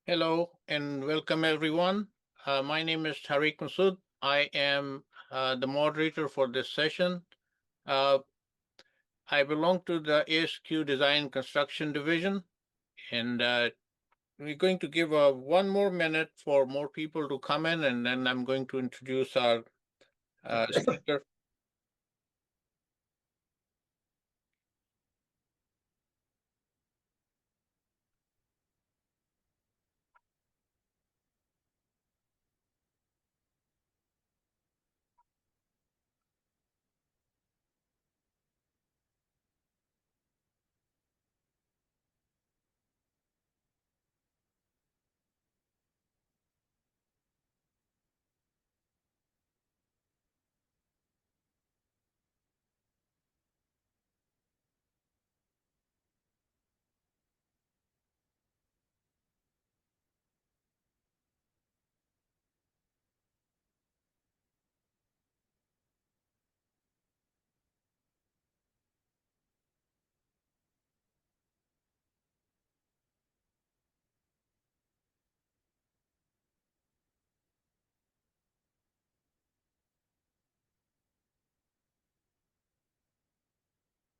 Hello and welcome everyone. My name is Tariq Masood. I am the moderator for this session. Uh, I belong to the ASQ Design Construction Division, and we're going to give one more minute for more people to come in, and then I'm going to introduce our speaker.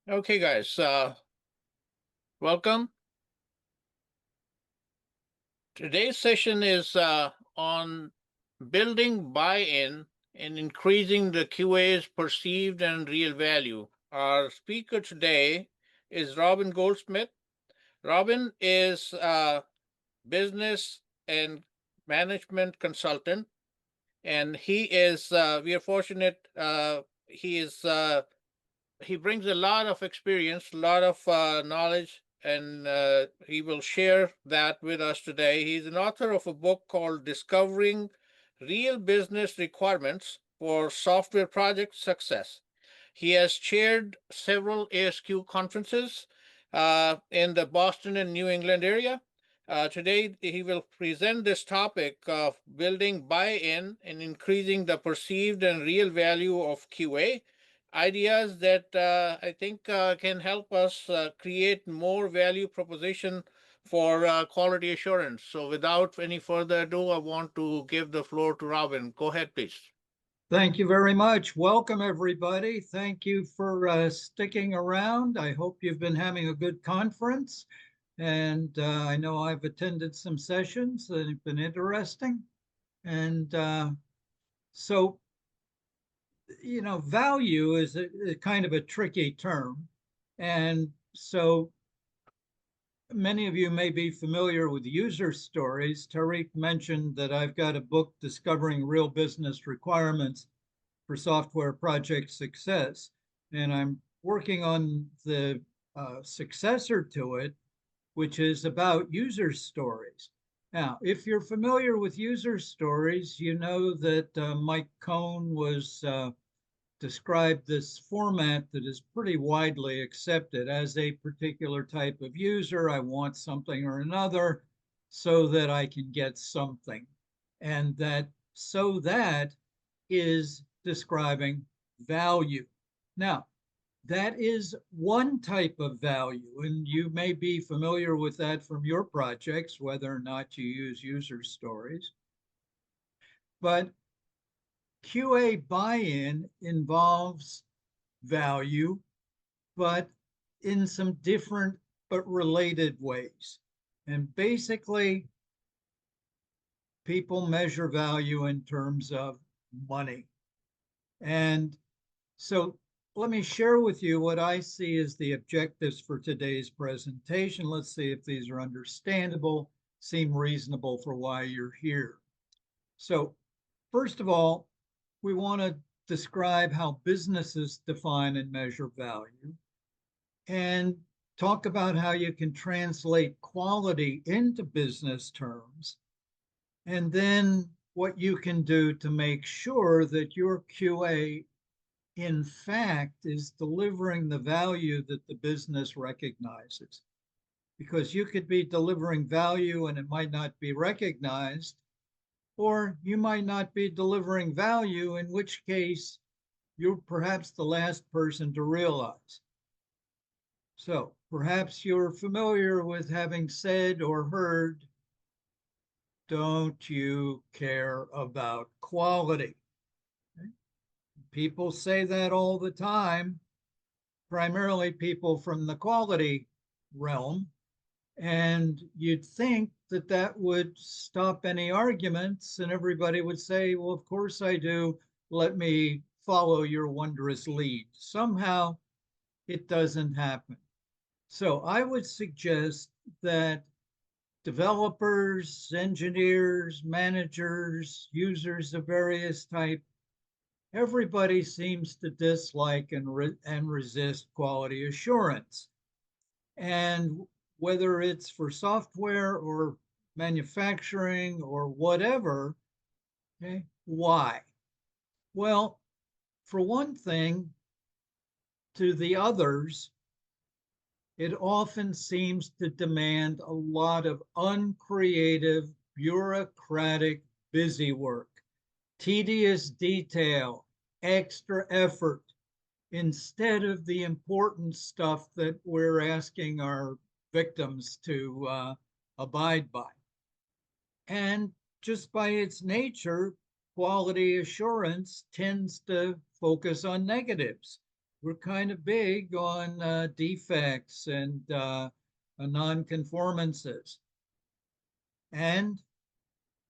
Okay, guys, welcome. Today's session is on building buy-in and increasing the QA's perceived and real value. Our speaker today is Robin Goldsmith. Robin is a business and management consultant, and we are fortunate, he brings a lot of experience, a lot of knowledge, and he will share that with us today. He's an author of a book called Discovering Real Business Requirements for Software Project Success. He has chaired several ASQ conferences in the Boston and New England area. Today, he will present this topic of building buy in and increasing the perceived and real value of QA, ideas that I think can help us create more value proposition for quality assurance. So without any further ado, I want to give the floor to Robin. Go ahead, please. Thank you very much. Welcome, everybody. Thank you for sticking around. I hope you've been having a good conference. And I know I've attended some sessions that have been interesting. And so, value is a kind of a tricky term. And so many of you may be familiar with user stories. Tariq mentioned that I've got a book, Discovering Real Business Requirements for Software Project Success. And I'm working on the successor to it, which is about user stories. Now, if you're familiar with user stories, you know that Mike Cohn was described this format that is pretty widely accepted as a particular type of user. I want something or another so that I can get something. And that is describing value. Now, that is one type of value, and you may be familiar with that from your projects, whether or not you use user stories. But QA buy-in involves value, but in some different but related ways. And basically, people measure value in terms of money. And so let me share with you what I see as the objectives for today's presentation. Let's see if these are understandable, seem reasonable for why you're here. So first of all, we want to describe how businesses define and measure value and talk about how you can translate quality into business terms, and then what you can do to make sure that your QA in fact is delivering the value that the business recognizes. Because you could be delivering value and it might not be recognized, or you might not be delivering value, in which case you're perhaps the last person to realize. So perhaps you're familiar with having said or heard, don't you care about quality? People say that all the time, primarily people from the quality realm. And you'd think that that would stop any arguments, and everybody would say, well, of course I do. Let me follow your wondrous lead. Somehow it doesn't happen. So I would suggest that developers, engineers, managers, users of various type, everybody seems to dislike and resist quality assurance. And whether it's for software or manufacturing or whatever, okay, why? Well, for one thing, to the others, it often seems to demand a lot of uncreative, bureaucratic, busy work, tedious detail, extra effort, instead of the important stuff that we're asking our victims to abide by. And just by its nature, quality assurance tends to focus on negatives. We're kind of big on defects and nonconformances. And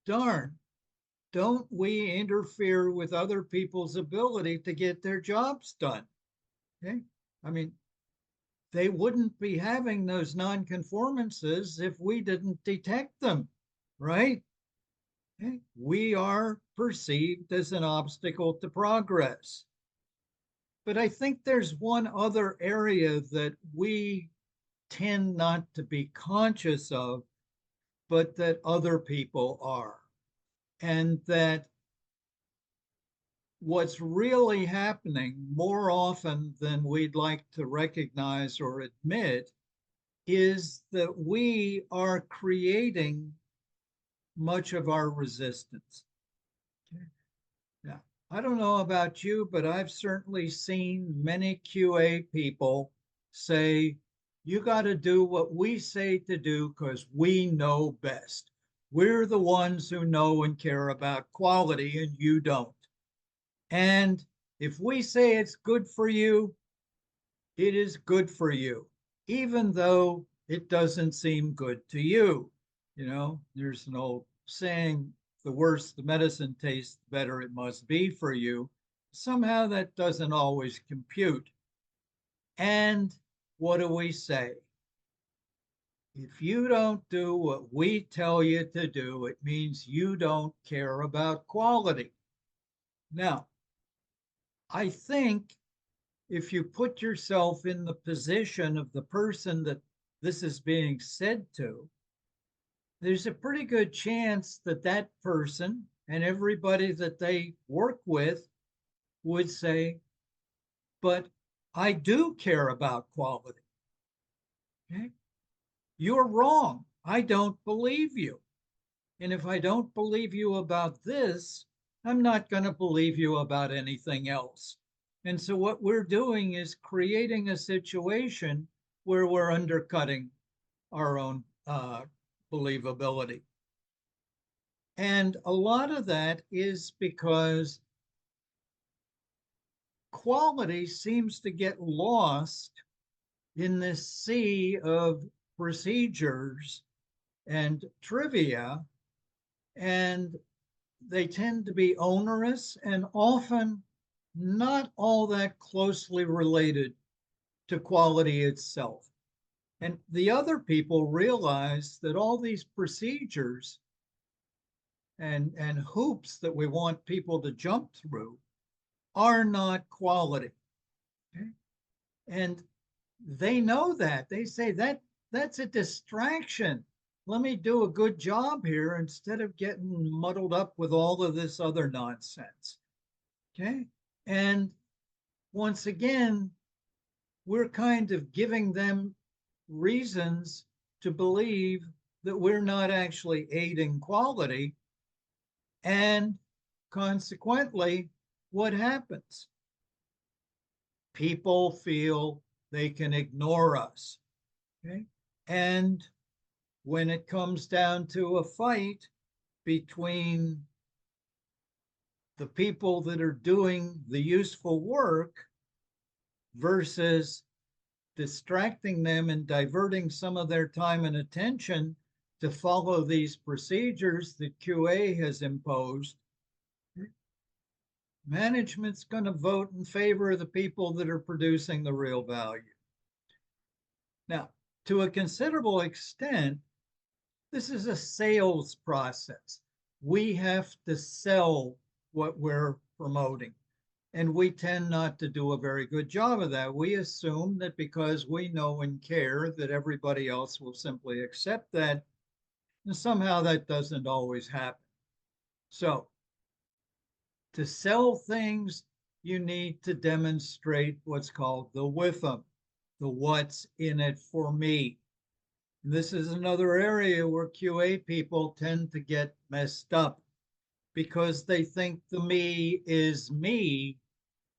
darn, don't we interfere with other people's ability to get their jobs done? Okay. I mean, they wouldn't be having those nonconformances if we didn't detect them, right? Okay. We are perceived as an obstacle to progress. But I think there's one other area that we tend not to be conscious of, but that other people are. And that what's really happening more often than we'd like to recognize or admit is that we are creating much of our resistance. Okay. Now, I don't know about you, but I've certainly seen many QA people say, you got to do what we say to do because we know best. We're the ones who know and care about quality, and you don't. And if we say it's good for you, it is good for you, even though it doesn't seem good to you. You know, there's an old saying, the worse the medicine tastes, the better it must be for you. Somehow that doesn't always compute. And what do we say? If you don't do what we tell you to do, it means you don't care about quality. Now, I think if you put yourself in the position of the person that this is being said to, there's a pretty good chance that that person and everybody that they work with would say, but I do care about quality. Okay? You're wrong. I don't believe you. And if I don't believe you about this, I'm not going to believe you about anything else. And so what we're doing is creating a situation where we're undercutting our own believability. And a lot of that is because quality seems to get lost in this sea of procedures and trivia, and they tend to be onerous and often not all that closely related to quality itself. And the other people realize that all these procedures and hoops that we want people to jump through are not quality. Okay? And they know that. They say that's a distraction. Let me do a good job here instead of getting muddled up with all of this other nonsense. Okay. And once again, we're kind of giving them reasons to believe that we're not actually aiding quality. And consequently, what happens? People feel they can ignore us. Okay. And when it comes down to a fight, between the people that are doing the useful work versus distracting them and diverting some of their time and attention to follow these procedures that QA has imposed, management's going to vote in favor of the people that are producing the real value. Now, to a considerable extent, this is a sales process. We have to sell what we're promoting. And we tend not to do a very good job of that. We assume that because we know and care that everybody else will simply accept that. And somehow that doesn't always happen. So to sell things, you need to demonstrate what's called the with them, the what's in it for me. And this is another area where QA people tend to get messed up because they think the me is me,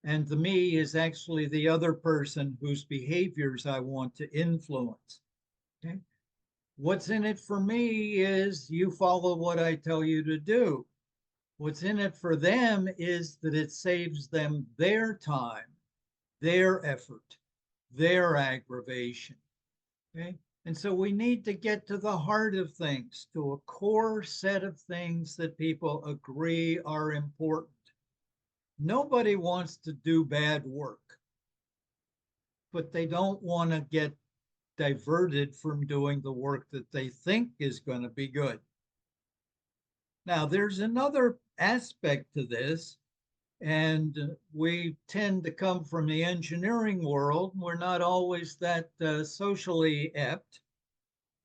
and the me is actually the other person whose behaviors I want to influence. Okay? What's in it for me is you follow what I tell you to do. What's in it for them is that it saves them their time, their effort, their aggravation. Okay? And so we need to get to the heart of things, to a core set of things that people agree are important. Nobody wants to do bad work, but they don't want to get diverted from doing the work that they think is going to be good. Now, there's another aspect to this, and we tend to come from the engineering world. We're not always that socially apt,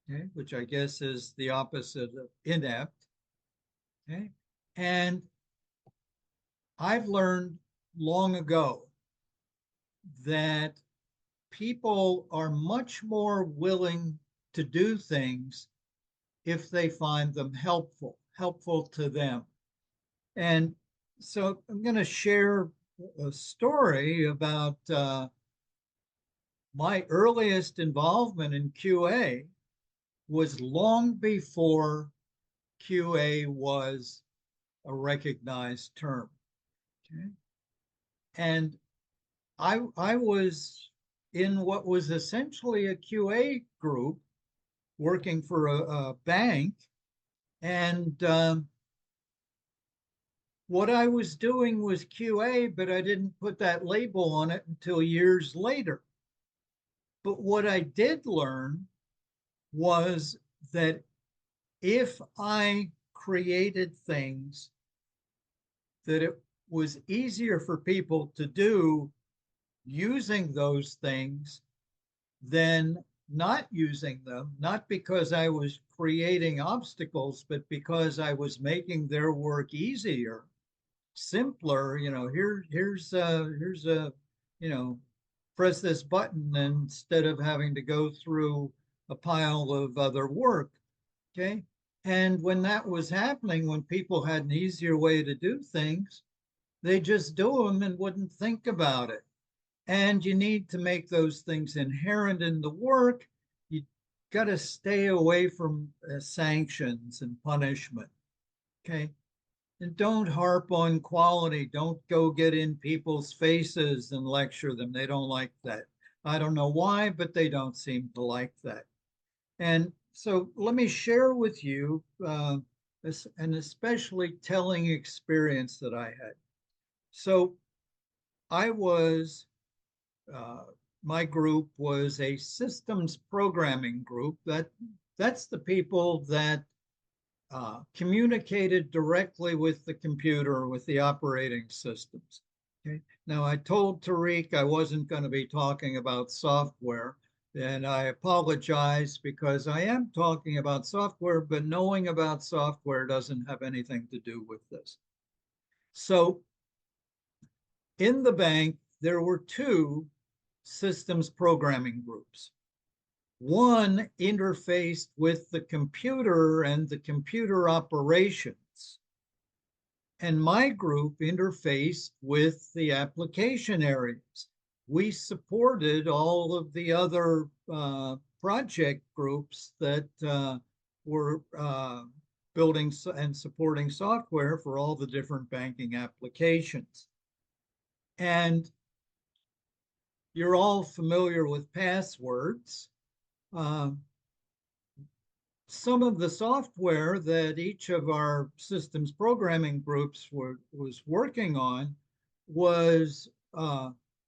okay, which I guess is the opposite of inept. Okay? And I've learned long ago that people are much more willing to do things if they find them helpful to them. And so I'm going to share a story about my earliest involvement in QA was long before QA was a recognized term. Okay? And I was in what was essentially a QA group working for a bank. And what I was doing was QA, but I didn't put that label on it until years later. But what I did learn was that if I created things that it was easier for people to do using those things than not using them, not because I was creating obstacles, but because I was making their work easier, simpler. Here's a, press this button instead of having to go through a pile of other work. Okay. And when that was happening, when people had an easier way to do things, they just do them and wouldn't think about it. And you need to make those things inherent in the work. You got to stay away from sanctions and punishment. Okay. And don't harp on quality. Don't go get in people's faces and lecture them. They don't like that. I don't know why, but they don't seem to like that. And so let me share with you an especially telling experience that I had. So I was, my group was a systems programming group. That's the people that communicated directly with the computer, with the operating systems. Okay. Now, I told Tariq I wasn't going to be talking about software, and I apologize because I am talking about software, but knowing about software doesn't have anything to do with this. So in the bank, there were two systems programming groups. One interfaced with the computer and the computer operations. And my group interfaced with the application areas. We supported all of the other project groups that were building and supporting software for all the different banking applications. And you're all familiar with passwords. Um, some of the software that each of our systems programming groups was working on was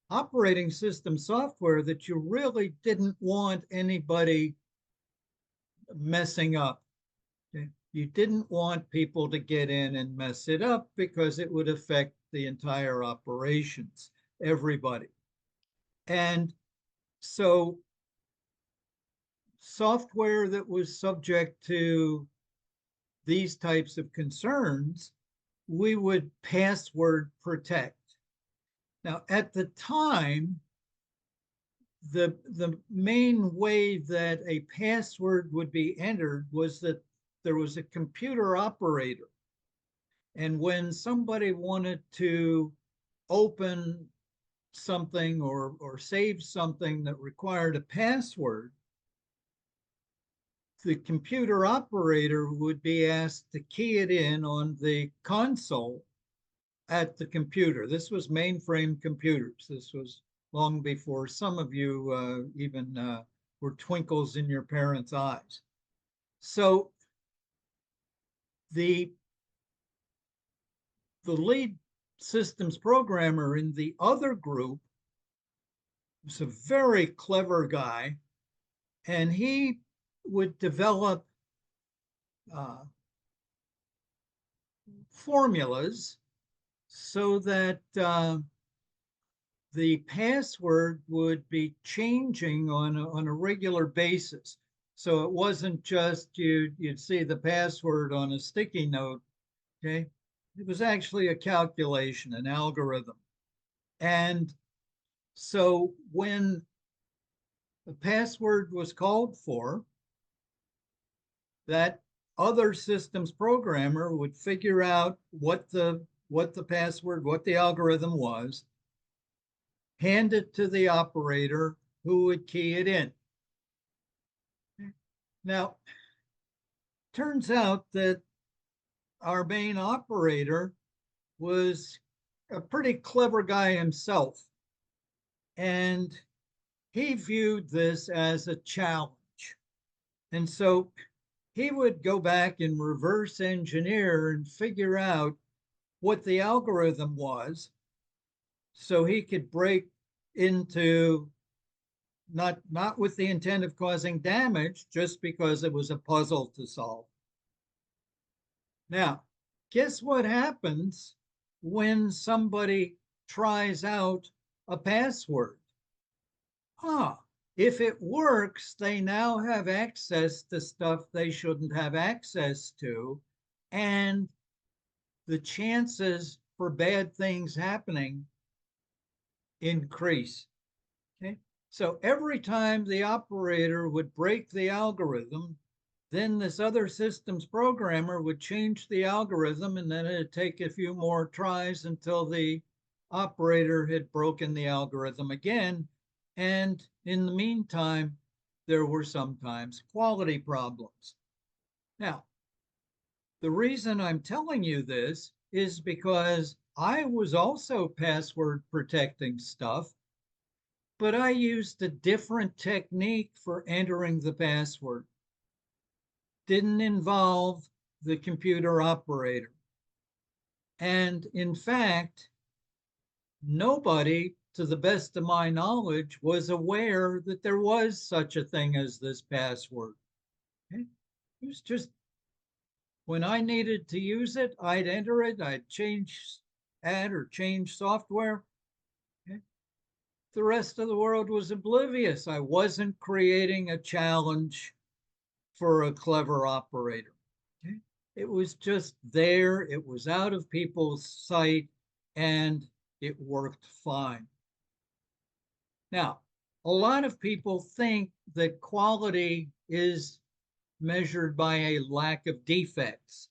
operating system software that you really didn't want anybody messing up. Okay? You didn't want people to get in and mess it up because it would affect the entire operations, everybody. And so software that was subject to these types of concerns, we would password protect. Now, at the time, the main way that a password would be entered was that there was a computer operator. And when somebody wanted to open something or save something that required a password, the computer operator would be asked to key it in on the console at the computer. This was mainframe computers. This was long before some of you even were twinkles in your parents' eyes. So the lead systems programmer in the other group was a very clever guy, and he would develop formulas so that the password would be changing on a regular basis. So it wasn't just you'd see the password on a sticky note, okay? It was actually a calculation, an algorithm. And so when the password was called for, that other systems programmer would figure out what the password, what the algorithm was, hand it to the operator who would key it in. Now, turns out that our main operator was a pretty clever guy himself. And he viewed this as a challenge. And so he would go back and reverse engineer and figure out what the algorithm was so he could break into not with the intent of causing damage, just because it was a puzzle to solve. Now, guess what happens when somebody tries out a password? If it works, they now have access to stuff they shouldn't have access to, and the chances for bad things happening increase. Okay, so every time the operator would break the algorithm, then this other systems programmer would change the algorithm, and then it'd take a few more tries until the operator had broken the algorithm again. And in the meantime, there were sometimes quality problems. Now, the reason I'm telling you this is because I was also password protecting stuff, but I used a different technique for entering the password. Didn't involve the computer operator. And in fact, nobody, to the best of my knowledge, was aware that there was such a thing as this password. Okay? It was just when I needed to use it, I'd enter it, I'd add or change software. Okay? The rest of the world was oblivious. I wasn't creating a challenge for a clever operator. Okay? It was just there, it was out of people's sight, and it worked fine. Now, a lot of people think that quality is measured by a lack of defects.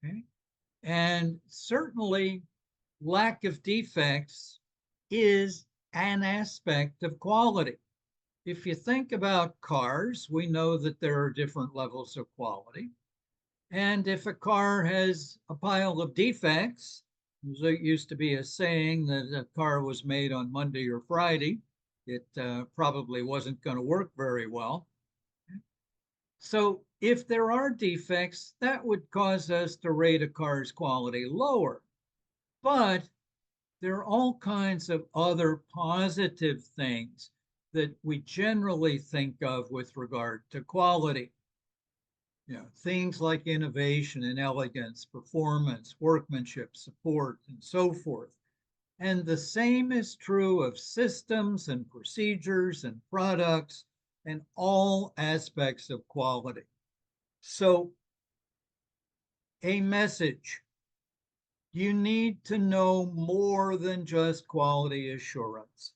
Okay? And certainly, lack of defects is an aspect of quality. If you think about cars, we know that there are different levels of quality. And if a car has a pile of defects, there used to be a saying that a car was made on Monday or Friday, it probably wasn't going to work very well. So if there are defects, that would cause us to rate a car's quality lower. But there are all kinds of other positive things that we generally think of with regard to quality. Things like innovation and elegance, performance, workmanship, support, and so forth. And the same is true of systems and procedures and products and all aspects of quality. So, a message: you need to know more than just quality assurance.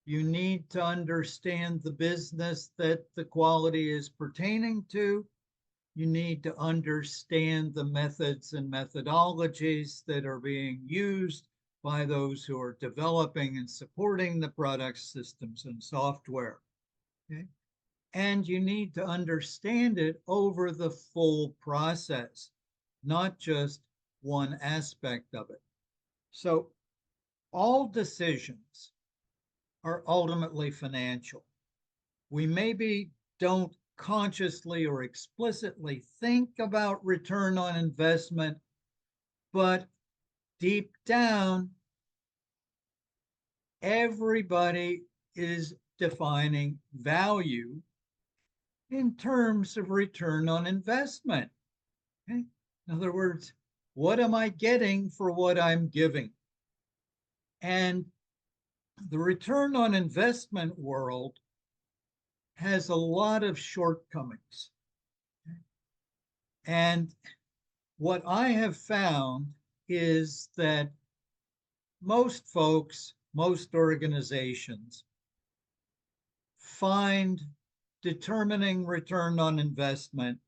You need to understand the business that the quality is pertaining to. You need to understand the methods and methodologies that are being used by those who are developing and supporting the products, systems, and software. Okay? And you need to understand it over the full process, not just one aspect of it. So all decisions are ultimately financial. We maybe don't consciously or explicitly think about return on investment, but deep down, everybody is defining value in terms of return on investment. Okay? In other words, what am I getting for what I'm giving? And the return on investment world has a lot of shortcomings. And what I have found is that most folks, most organizations find determining return on investment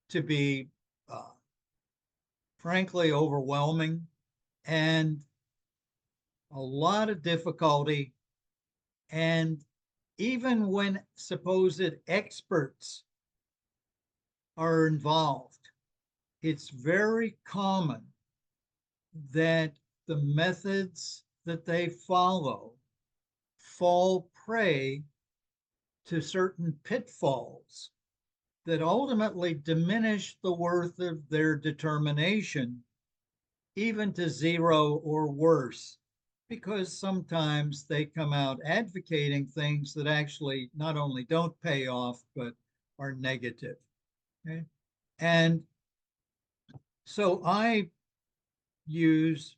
to be frankly overwhelming and a lot of difficulty. And even when supposed experts are involved, it's very common that the methods that they follow fall prey to certain pitfalls that ultimately diminish the worth of their determination, even to zero or worse, because sometimes they come out advocating things that actually not only don't pay off, but are negative. Okay? And so I use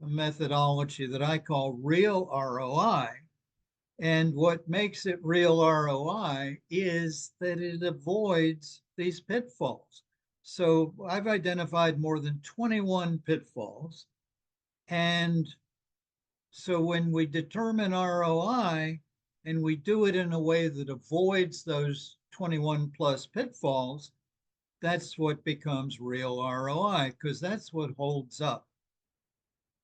a methodology that I call real ROI. And what makes it real ROI is that it avoids these pitfalls. So I've identified more than 21 pitfalls. And so when we determine ROI and we do it in a way that avoids those 21 plus pitfalls, that's what becomes real ROI, because that's what holds up.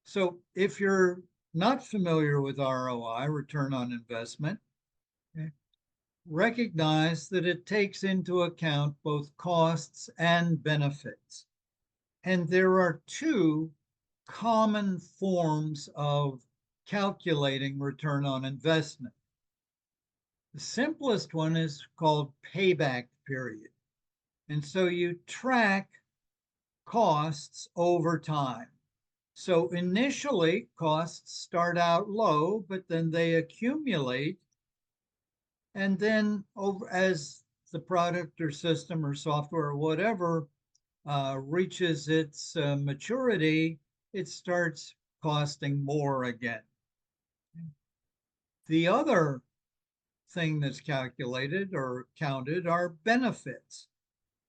So if you're not familiar with ROI, return on investment, okay, recognize that it takes into account both costs and benefits. And there are two common forms of calculating return on investment. The simplest one is called payback period. And so you track costs over time. So initially, costs start out low, but then they accumulate. And then as the product or system or software or whatever reaches its maturity, it starts costing more again. The other thing that's calculated or counted are benefits.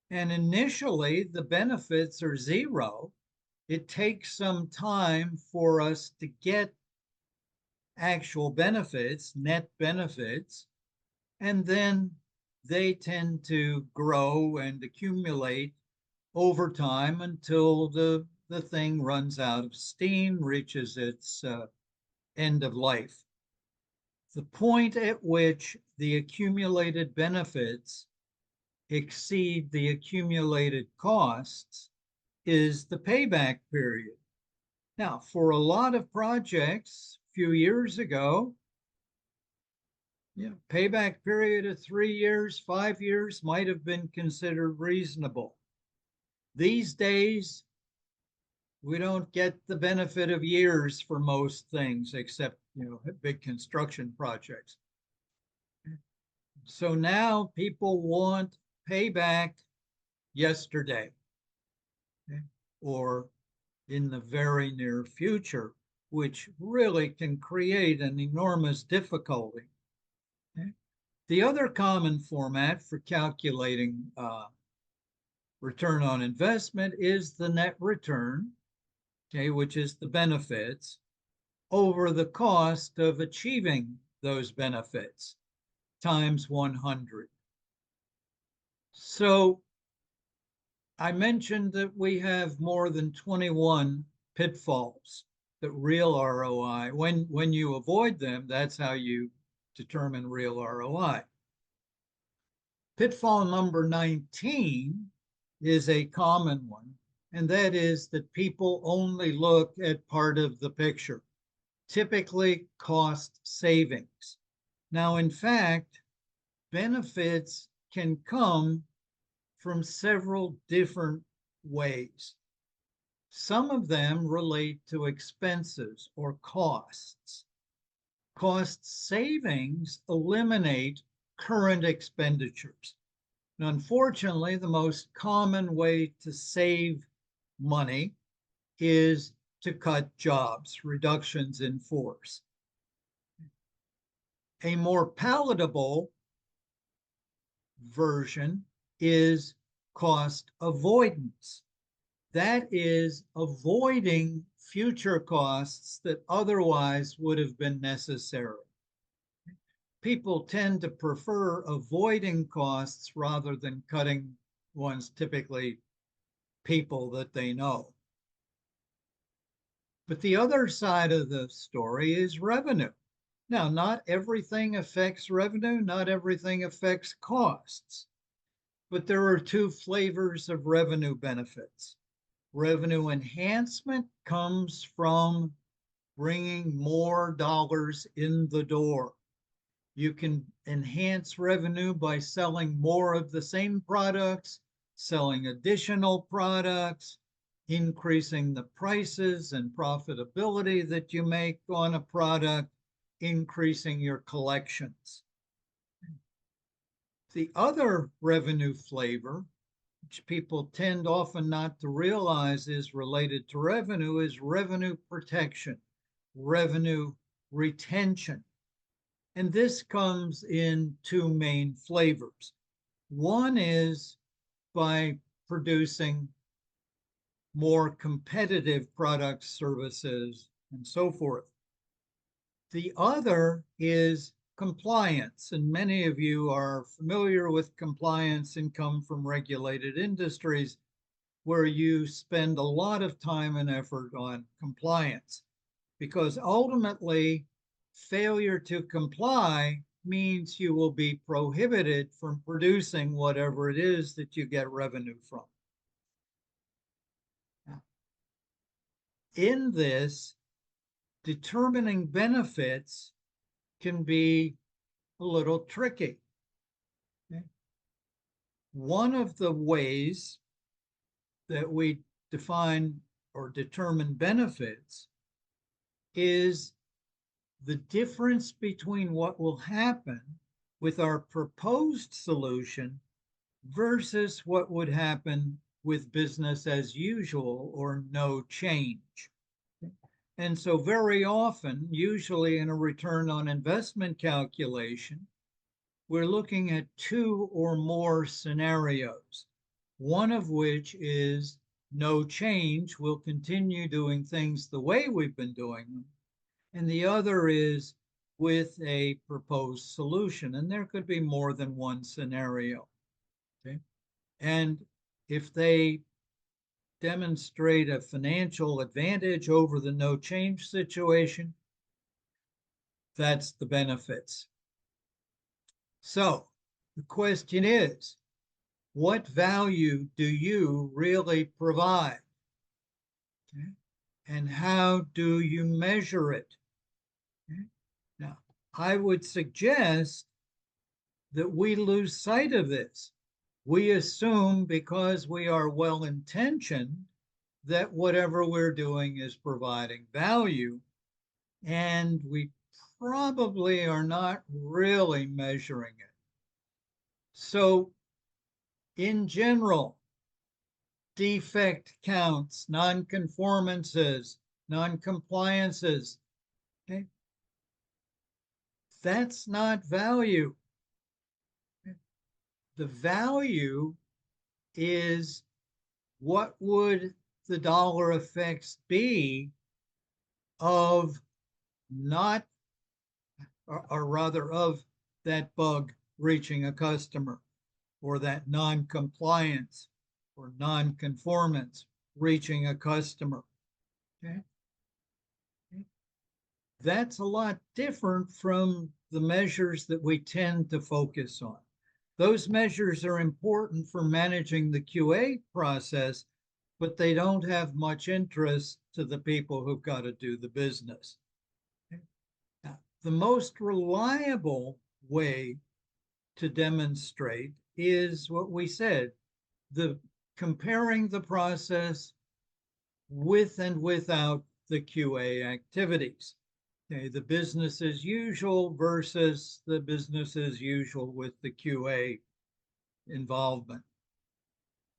And initially, the benefits are zero. It takes some time for us to get actual benefits, net benefits, and then they tend to grow and accumulate over time until the thing runs out of steam, reaches its end of life. The point at which the accumulated benefits exceed the accumulated costs is the payback period. Now, for a lot of projects a few years ago, payback period of 3 years, 5 years might have been considered reasonable. These days, we don't get the benefit of years for most things, except big construction projects. So now people want payback yesterday, okay, or in the very near future, which really can create an enormous difficulty. Okay. The other common format for calculating return on investment is the net return, okay, which is the benefits over the cost of achieving those benefits times 100. So I mentioned that we have more than 21 pitfalls that real ROI, when you avoid them, that's how you determine real ROI. Pitfall number 19 is a common one, and that is that people only look at part of the picture, typically cost savings. Now, in fact, benefits can come from several different ways. Some of them relate to expenses or costs. Cost savings eliminate current expenditures. And unfortunately, the most common way to save money is to cut jobs, reductions in force. A more palatable version is cost avoidance. That is avoiding future costs that otherwise would have been necessary. People tend to prefer avoiding costs rather than cutting ones, typically people that they know. But the other side of the story is revenue. Now, not everything affects revenue, not everything affects costs, but there are two flavors of revenue benefits. Revenue enhancement comes from bringing more dollars in the door. You can enhance revenue by selling more of the same products, selling additional products, increasing the prices and profitability that you make on a product, increasing your collections. The other revenue flavor, which people tend often not to realize is related to revenue, is revenue protection, revenue retention. And this comes in two main flavors. One is by producing more competitive products, services, and so forth. The other is compliance, and many of you are familiar with compliance and come from regulated industries where you spend a lot of time and effort on compliance, because ultimately failure to comply means you will be prohibited from producing whatever it is that you get revenue from. In this, determining benefits can be a little tricky. Okay? One of the ways that we define or determine benefits is the difference between what will happen with our proposed solution versus what would happen with business as usual or no change. And so very often, usually in a return on investment calculation, we're looking at two or more scenarios, one of which is no change, we'll continue doing things the way we've been doing them, and the other is with a proposed solution. And there could be more than one scenario. Okay? And if they demonstrate a financial advantage over the no change situation, that's the benefits. So the question is, what value do you really provide? Okay? And how do you measure it? Okay? Now, I would suggest that we lose sight of this. We assume because we are well intentioned that whatever we're doing is providing value, and we probably are not really measuring it. So, in general, defect counts, non-conformances, non-compliances, okay? That's not value. The value is what would the dollar effects be of not, or rather of that bug reaching a customer, or that non-compliance or non-conformance reaching a customer. Okay? That's a lot different from the measures that we tend to focus on. Those measures are important for managing the QA process, but they don't have much interest to the people who've got to do the business. Okay? Now, the most reliable way to demonstrate is what we said, the comparing the process with and without the QA activities. Okay, the business as usual versus the business as usual with the QA involvement.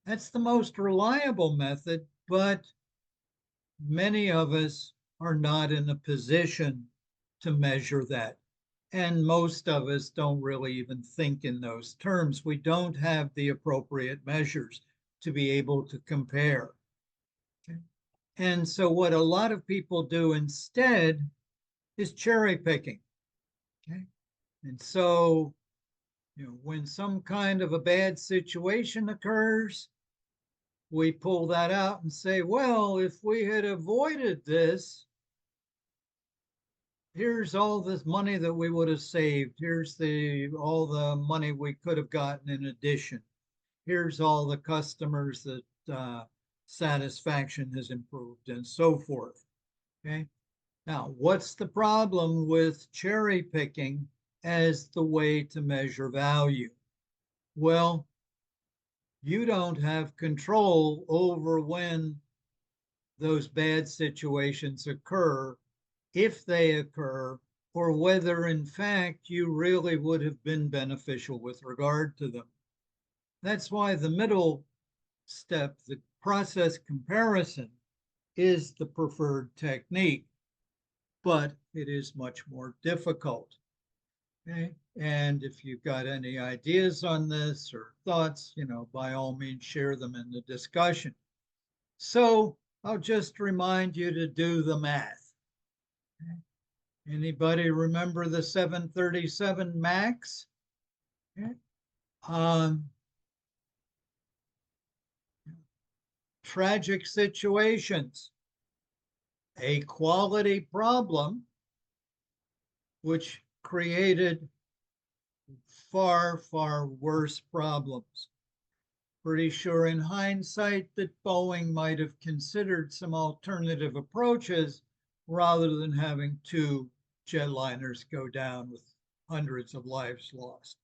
That's the most reliable method, but many of us are not in a position to measure that. And most of us don't really even think in those terms. We don't have the appropriate measures to be able to compare. Okay? And so what a lot of people do instead is cherry picking. Okay? And so, when some kind of a bad situation occurs, we pull that out and say, well, if we had avoided this, here's all this money that we would have saved. Here's all the money we could have gotten in addition. Here's all the customers that satisfaction has improved and so forth. Okay. Now, what's the problem with cherry picking as the way to measure value? Well, you don't have control over when those bad situations occur, if they occur, or whether in fact you really would have been beneficial with regard to them. That's why the middle step, the process comparison, is the preferred technique, but it is much more difficult. Okay? And if you've got any ideas on this or thoughts, by all means, share them in the discussion. So I'll just remind you to do the math. Okay? Anybody remember the 737 MAX? Okay. Tragic situations, a quality problem, which created far, far worse problems. Pretty sure in hindsight that Boeing might have considered some alternative approaches rather than having two jetliners go down with hundreds of lives lost,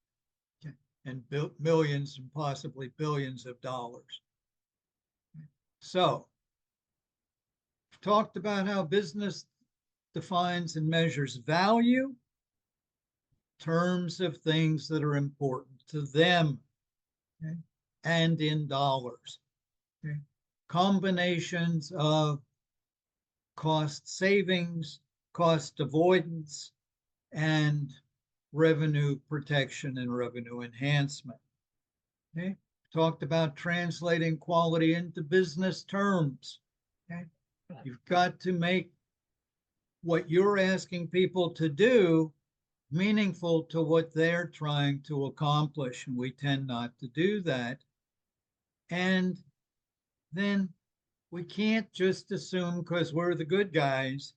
okay, and millions and possibly billions of dollars. So, we've talked about how business defines and measures value in terms of things that are important to them, okay, and in dollars. Okay. Combinations of cost savings, cost avoidance, and revenue protection and revenue enhancement. Okay. Talked about translating quality into business terms. Okay. You've got to make what you're asking people to do meaningful to what they're trying to accomplish, and we tend not to do that. And then we can't just assume because we're the good guys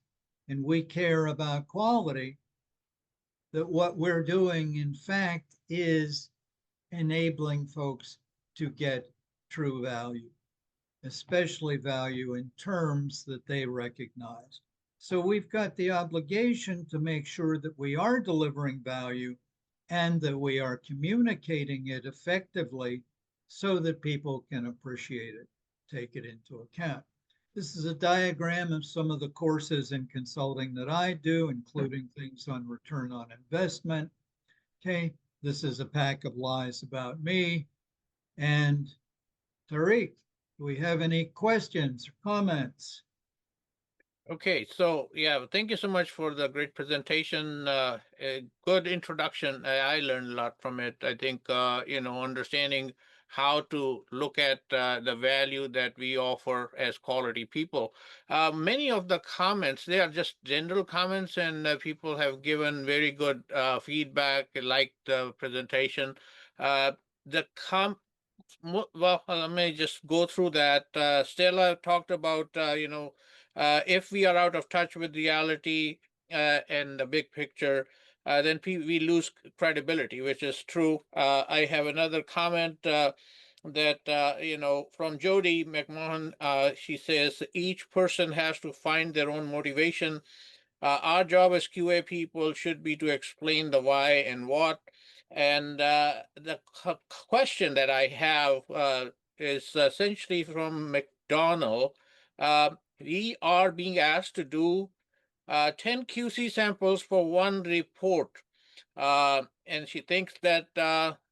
and we care about quality that what we're doing, in fact, is enabling folks to get true value, especially value in terms that they recognize. So we've got the obligation to make sure that we are delivering value and that we are communicating it effectively so that people can appreciate it, take it into account. This is a diagram of some of the courses in consulting that I do, including things on return on investment. Okay, this is a pack of lies about me. And Tariq, do we have any questions or comments? Okay, so yeah, thank you so much for the great presentation. A good introduction. I learned a lot from it. I think understanding how to look at the value that we offer as quality people. Many of the comments, they are just general comments, and people have given very good feedback, like the presentation. Uh, the well, let me just go through that. Stella talked about, if we are out of touch with reality and the big picture, then we lose credibility, which is true. I have another comment that, from Jody McMahon. She says each person has to find their own motivation. Our job as QA people should be to explain the why and what. And the question that I have is essentially from McDonald. We are being asked to do 10 QC samples for one report. And she thinks that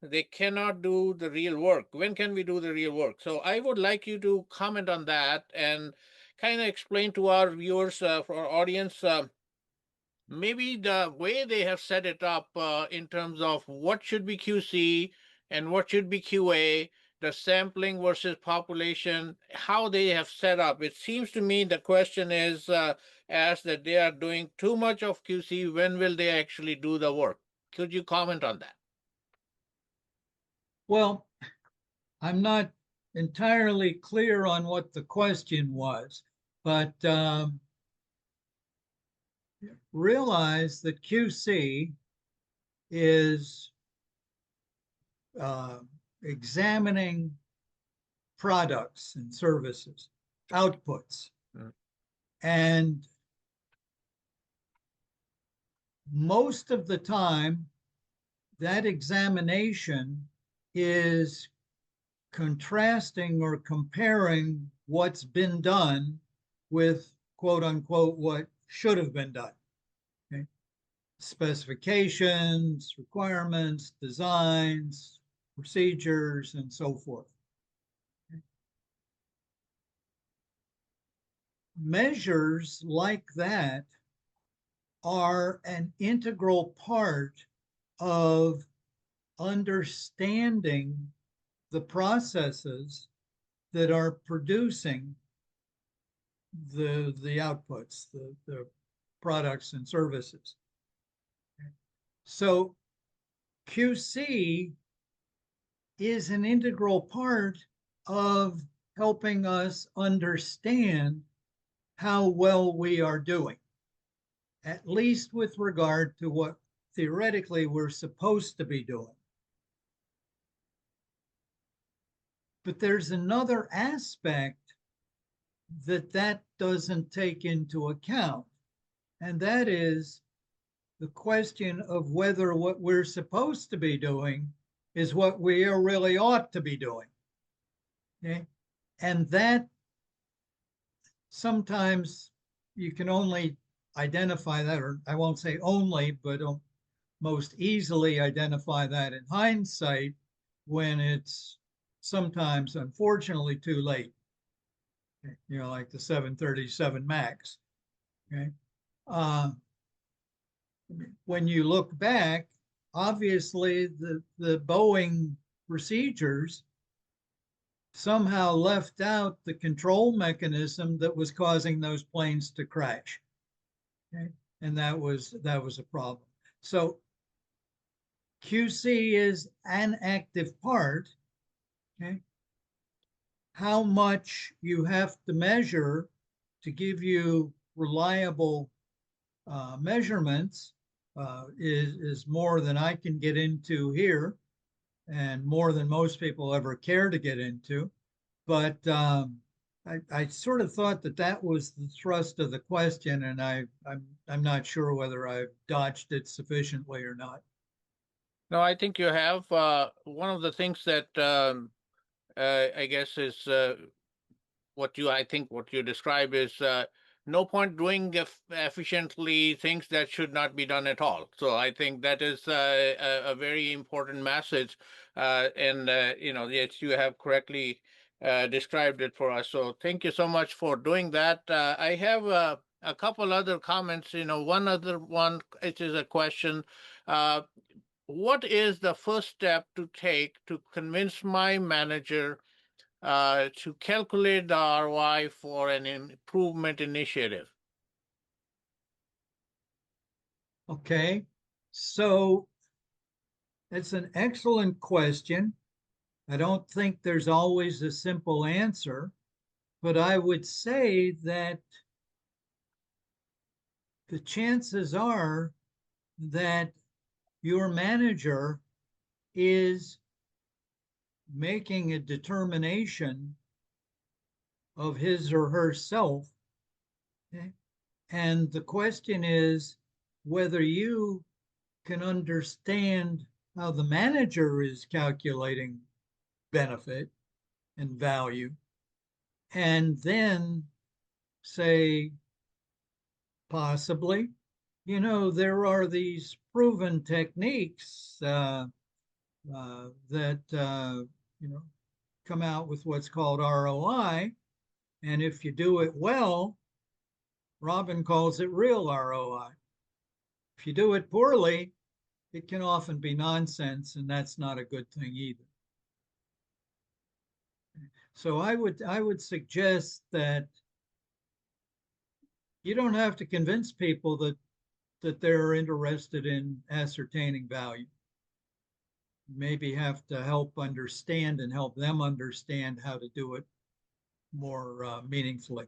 they cannot do the real work. When can we do the real work? So I would like you to comment on that and kind of explain to our viewers, for our audience, maybe the way they have set it up in terms of what should be QC and what should be QA, the sampling versus population, how they have set up. It seems to me the question is asked that they are doing too much of QC. When will they actually do the work? Could you comment on that? Well, I'm not entirely clear on what the question was, but realize that QC is examining products and services, outputs. Mm. And most of the time, that examination is contrasting or comparing what's been done with quote unquote what should have been done. Okay? Specifications, requirements, designs, procedures, and so forth. Okay? Measures like that are an integral part of understanding the processes that are producing the outputs, the products and services. So QC is an integral part of helping us understand how well we are doing, at least with regard to what theoretically we're supposed to be doing. But there's another aspect that doesn't take into account, and that is the question of whether what we're supposed to be doing is what we really ought to be doing. Okay? And that sometimes you can only identify that, or I won't say only, but most easily identify that in hindsight when it's sometimes, unfortunately, too late. Okay? Like the 737 MAX. Okay? When you look back, obviously the Boeing procedures somehow left out the control mechanism that was causing those planes to crash. Okay? And that was a problem. So QC is an active part. Okay? How much you have to measure to give you reliable measurements is more than I can get into here. and more than most people ever care to get into. But I sort of thought that that was the thrust of the question, and I'm not sure whether I've dodged it sufficiently or not. No, I think you have. One of the things that I guess is I think what you describe is no point doing efficiently things that should not be done at all. So I think that is a very important message, and yes, you have correctly described it for us. So thank you so much for doing that. I have a couple other comments. One other one, it is a question. Uh, what is the first step to take to convince my manager to calculate the ROI for an improvement initiative? Okay, so it's an excellent question. I don't think there's always a simple answer, but I would say that the chances are that your manager is making a determination of his or herself. Okay? And the question is whether you can understand how the manager is calculating benefit and value, and then say, possibly, there are these proven techniques that, come out with what's called ROI. And if you do it well, Robin calls it real ROI. If you do it poorly, it can often be nonsense, and that's not a good thing either. So I would suggest that you don't have to convince people that they're interested in ascertaining value. Maybe have to help understand and help them understand how to do it more meaningfully.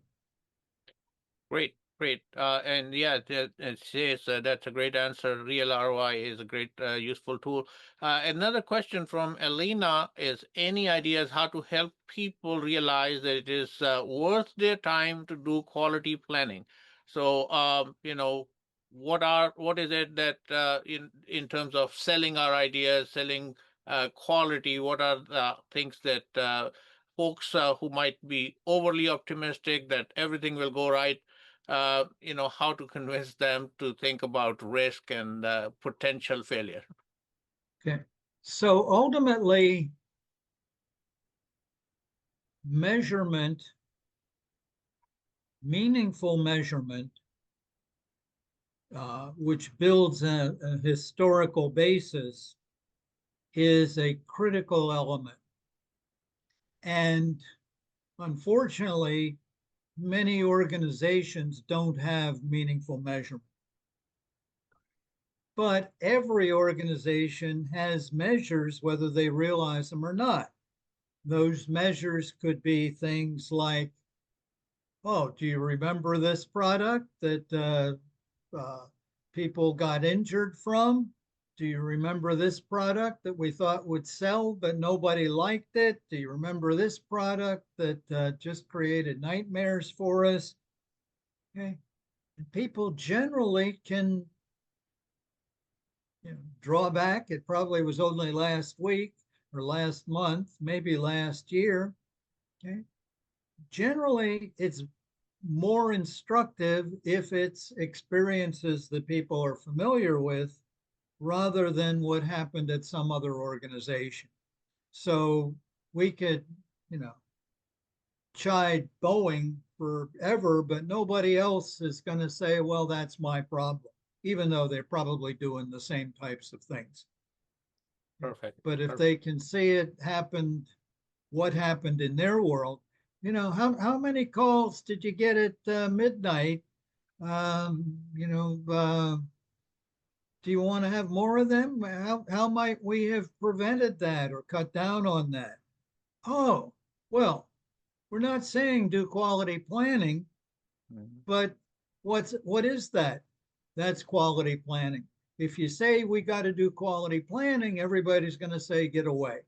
Great, great. And yeah, it says that's a great answer. Real ROI is a great, useful tool. Another question from Elena is any ideas how to help people realize that it is worth their time to do quality planning? So, what is it that in terms of selling our ideas, selling quality, what are the things that folks who might be overly optimistic that everything will go right, how to convince them to think about risk and potential failure? Okay. So ultimately, measurement, meaningful measurement, which builds a historical basis, is a critical element. And unfortunately, many organizations don't have meaningful measurement. But every organization has measures, whether they realize them or not. Those measures could be things like, oh, do you remember this product that people got injured from? Do you remember this product that we thought would sell, but nobody liked it? Do you remember this product that just created nightmares for us? Okay. And people generally can draw back. It probably was only last week or last month, maybe last year. Okay. Generally, it's more instructive if it's experiences that people are familiar with rather than what happened at some other organization. So we could, chide Boeing forever, but nobody else is going to say, well, that's my problem, even though they're probably doing the same types of things. Perfect. But if Perfect. they can see it happened, what happened in their world, how many calls did you get at midnight? Do you want to have more of them? How might we have prevented that or cut down on that? Oh, well, we're not saying do quality planning, Mhm. but what is that? That's quality planning. If you say we got to do quality planning, everybody's going to say get away.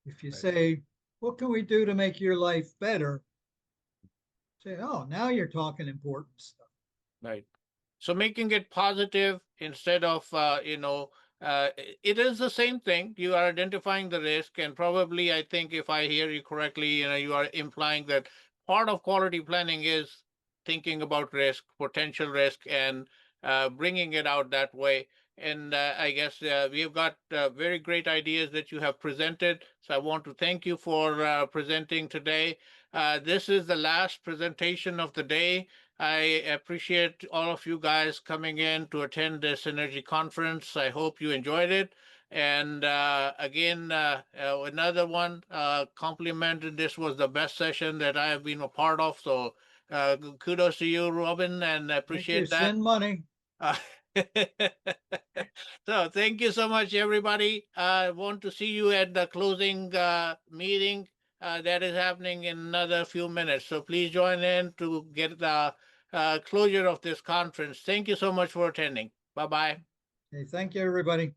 If you Right. say, what can we do to make your life better? Say, oh, now you're talking important stuff. Right. So making it positive instead of, it is the same thing. You are identifying the risk, and probably, I think, if I hear you correctly, you are implying that part of quality planning is thinking about risk, potential risk, and bringing it out that way. And I guess we've got very great ideas that you have presented. So I want to thank you for presenting today. This is the last presentation of the day. I appreciate all of you guys coming in to attend this Synergy conference. I hope you enjoyed it. And again, another one complimented this was the best session that I have been a part of. So kudos to you, Robin, and I Thank you. appreciate that. Send money. Uh, so thank you so much, everybody. I want to see you at the closing meeting that is happening in another few minutes. So please join in to get the closure of this conference. Thank you so much for attending. Bye bye. Okay, thank you, everybody.